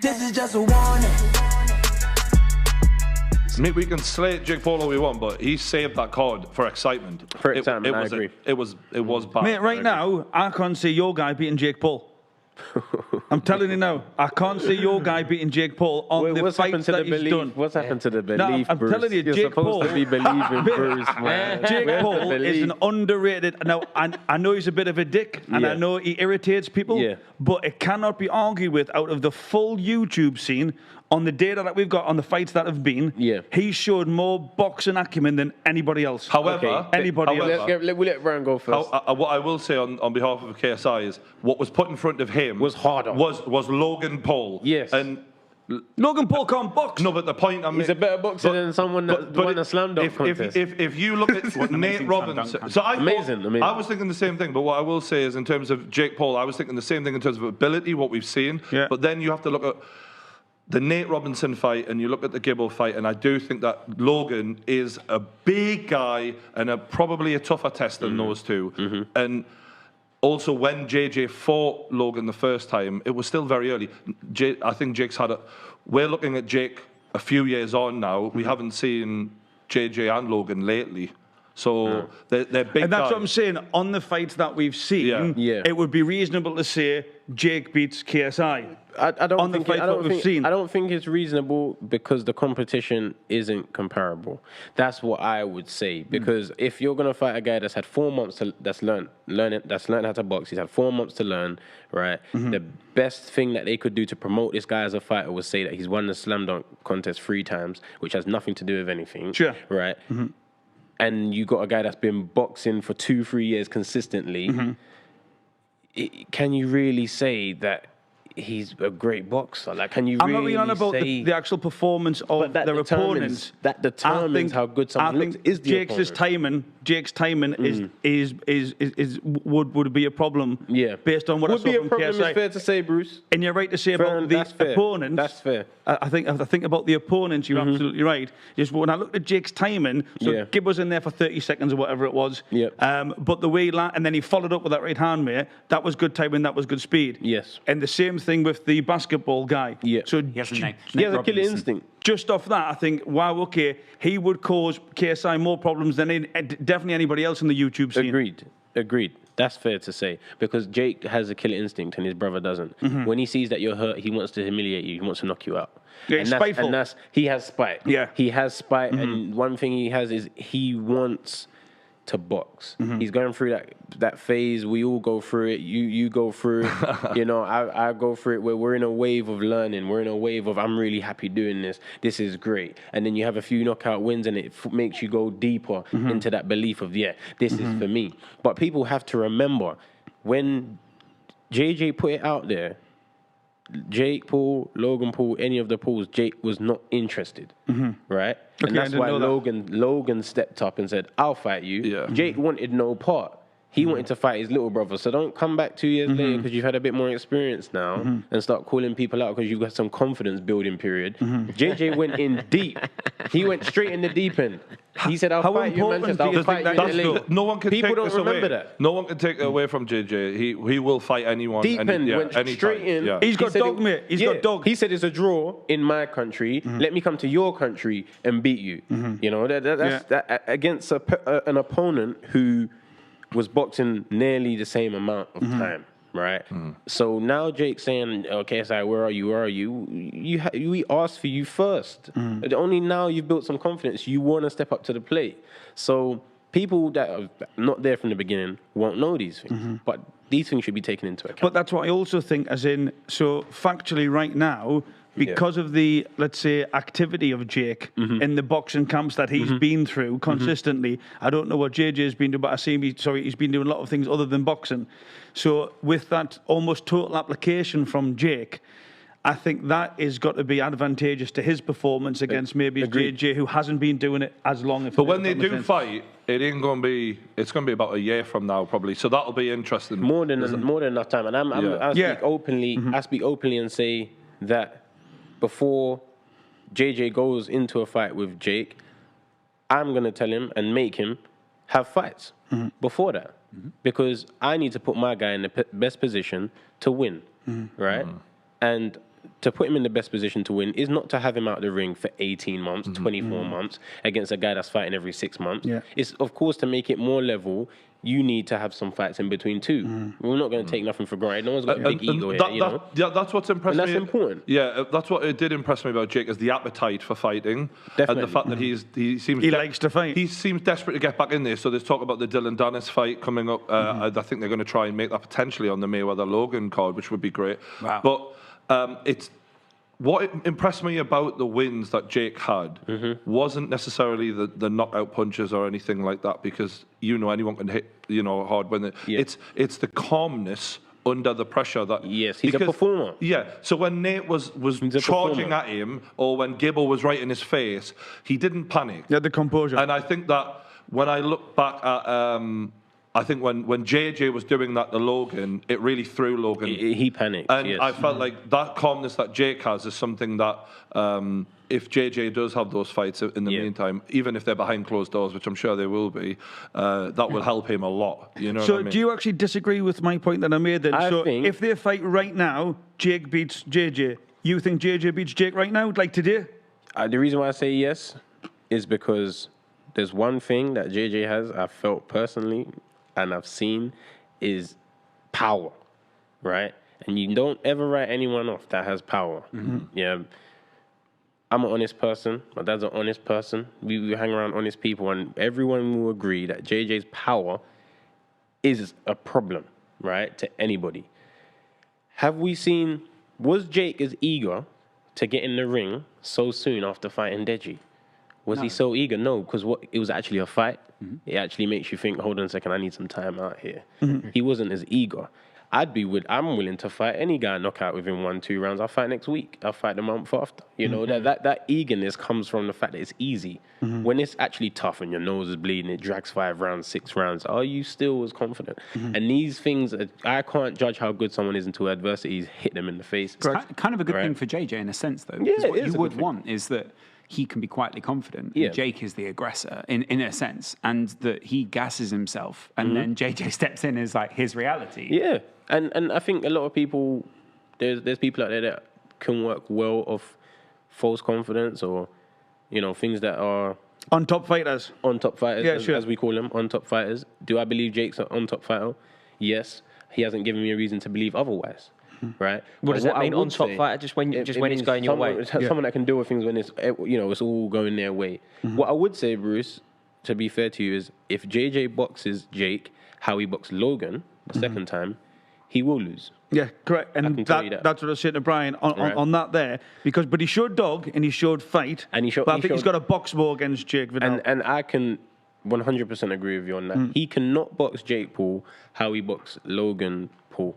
This is just a warning. Mate, we can slate Jake Paul all we want, but he saved that card for excitement. For excitement, I agree. It was bad. Mate, right now, I can't see your guy beating Jake Paul. I'm telling you now, I can't see your guy beating Jake Paul on the fights that he's done. What's happened to the belief, I'm Bruce? telling you, You're Jake supposed Paul. to be believing, Bruce, man. Jake Paul is an underrated. Now, I know he's a bit of a dick, and I know he irritates people, but it cannot be argued with out of the full YouTube scene. On the data that we've got on the fights that have been, he showed more boxing acumen than anybody else. However, we'll let Ryan go first. What I will say on behalf of KSI is what was put in front of him was harder. Was Logan Paul. Yes. And Logan Paul can't box. No, but the point I'm he's a better boxer than someone that won a slam dunk contest. If you look at what Nate Robinson, so amazing. I was thinking the same thing. But what I will say is, in terms of Jake Paul, I was thinking the same thing in terms of ability, what we've seen. Yeah. But then you have to look at the Nate Robinson fight, and you look at the Gibbo fight, and I do think that Logan is a big guy and probably a tougher test than those two. And also, when JJ fought Logan the first time, it was still very early. I think Jake's had a... We're looking at Jake a few years on now. We haven't seen JJ and Logan lately. So they're big And that's guys. what I'm saying. On the fights that we've seen, it would be reasonable to say Jake beats KSI. I don't think it's reasonable because the competition isn't comparable. That's what I would say. Because if you're gonna fight a guy that's had 4 months that's learned how to box, he's had 4 months to learn, right? The best thing that they could do to promote this guy as a fighter was say that he's won the slam dunk contest 3 times, which has nothing to do with anything. Sure. Right? And you got a guy that's been boxing for 2-3 years consistently. Can you really say that he's a great boxer? Like, can you I'm really not really on about the actual performance of their opponents. That determines how good someone looks. Is the Jake's timing would be a problem. Yeah, based on what would I saw be a from problem. KSI. It's fair to say, Bruce. And you're right to say about the opponents. That's fair. I think about the opponents. You're absolutely right. Just when I looked at Jake's timing, so Gibb was in there for 30 seconds or whatever it was. But the way he and then he followed up with that right hand, mate. That was good timing. That was good speed. Yes. And the same thing with the basketball guy. Yeah. So he has a killer instinct. Just off that, I think, wow, okay, he would cause KSI more problems than definitely anybody else in the YouTube scene. Agreed. That's fair to say. Because Jake has a killer instinct and his brother doesn't. When he sees that you're hurt, he wants to humiliate you. He wants to knock you out. Yeah, spiteful. He has spite. Yeah. He has spite. And one thing he has is he wants to box. He's going through that phase. We all go through it. You go through it. You know, I go through it where we're in a wave of learning. We're in a wave of I'm really happy doing this. This is great. And then you have a few knockout wins and it makes you go deeper into that belief of, this is for me. But people have to remember when JJ put it out there, Jake Paul, Logan Paul, any of the Pauls, Jake was not interested, right? And that's why Logan stepped up and said, I'll fight you. Yeah. Jake wanted no part. He wanted to fight his little brother. So don't come back 2 years later because you've had a bit more experience now and start calling people out because you've got some confidence building period. JJ went in deep. He went straight in the deep end. He said, I'll fight you in Manchester. I'll fight you in LA. No one can People take don't this remember away. that. No one can take it away from JJ. He will fight anyone. Deep end, went straight in. Yeah. He's got dog, mate. He's got dog. He said it's a draw in my country. Let me come to your country and beat you. You know, that's against an opponent who was boxing nearly the same amount of time, right? So now Jake's saying, okay, so where are you? We asked for you first. Only now you've built some confidence. You want to step up to the plate. So people that are not there from the beginning won't know these things. But these things should be taken into account. But that's what I also think, as in, so factually right now, because of the, let's say, activity of Jake in the boxing camps that he's been through consistently. I don't know what JJ's been doing, but I see he's been doing a lot of things other than boxing. So with that almost total application from Jake, I think that is got to be advantageous to his performance against maybe JJ, who hasn't been doing it as long. But when they do fight, it's going to be about a year from now probably. So that'll be interesting. More than enough time. And I speak openly and say that before JJ goes into a fight with Jake, I'm going to tell him and make him have fights before that. Because I need to put my guy in the best position to win, right? And to put him in the best position to win is not to have him out the ring for 18 months, 24 months against a guy that's fighting every 6 months. Yeah. It's, of course, to make it more level, you need to have some fights in between too. We're not going to take nothing for granted. No one's got a big ego here, you know? Yeah, that's what's impressed And me. that's important. Yeah, that's what it did impress me about Jake, is the appetite for fighting. Definitely. And the fact that he seems... He likes to fight. He seems desperate to get back in there. So there's talk about the Dylan Dennis fight coming up. I think they're going to try and make that potentially on the Mayweather-Logan card, which would be great. Wow. But it's... What impressed me about the wins that Jake had wasn't necessarily the knockout punches or anything like that, because anyone can hit hard when it's the calmness under the pressure that Yes, he's a performer. Yeah, so when Nate was charging at him, or when Gibble was right in his face, he didn't panic. Yeah, the composure. And I think that when I look back at I think when JJ was doing that to Logan, it really threw Logan. He panicked, And yes. I felt like that calmness that Jake has is something that if JJ does have those fights in the meantime, even if they're behind closed doors, which I'm sure they will be, that will help him a lot. You know So what I mean? do you actually disagree with my point that I made then? I So think- if they fight right now, Jake beats JJ, you think JJ beats Jake right now, like today? The reason why I say yes is because there's one thing that JJ has, I felt personally, and I've seen, is power, right? And you don't ever write anyone off that has power. Yeah, I'm an honest person. My dad's an honest person. We hang around honest people, and everyone will agree that JJ's power is a problem, right, to anybody. Have we seen, was Jake as eager to get in the ring so soon after fighting Deji? Was he so eager? No, because it was actually a fight. It actually makes you think, hold on a second, I need some time out here. He wasn't as eager. I'm willing to fight any guy, knockout within 1-2 rounds. I'll fight next week. I'll fight the month after. You know, that eagerness comes from the fact that it's easy. When it's actually tough and your nose is bleeding, it drags 5 rounds, 6 rounds. Are you still as confident? And these things, I can't judge how good someone is until adversities hit them in the face. It's kind of a good thing for JJ in a sense, though. Yeah, because what it is you a good would thing. want is that he can be quietly confident. Yeah. And Jake is the aggressor in a sense, and that he gasses himself, and then JJ steps in as like his reality. Yeah, and I think a lot of people, there's people out there that can work well off false confidence, or things that are On top fighters. on top fighters, Yeah, sure. as we call them, on top fighters. Do I believe Jake's an on top fighter? Yes. He hasn't given me a reason to believe otherwise. Right? What does that mean, on top fighter? Just when it's means going your way. Someone that can deal with things when it's all going their way. What I would say, Bruce, to be fair to you, is if JJ boxes Jake how he boxed Logan the second time, he will lose. Yeah, correct. And can tell you that. that's what I was saying to Brian Right. on that there. But he showed dog and he showed fight. And he showed- But I he think he's showed- got a box more against Jake Vidal. And I can 100% agree with you on that. He cannot box Jake Paul how he boxed Logan Paul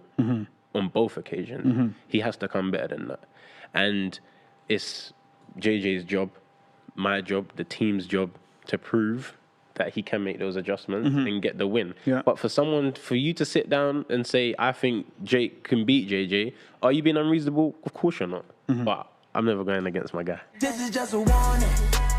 on both occasions. He has to come better than that. And it's JJ's job, my job, the team's job to prove that he can make those adjustments and get the win. Yeah. But for you to sit down and say, I think Jake can beat JJ, are you being unreasonable? Of course you're not. But I'm never going against my guy. This is just a warning.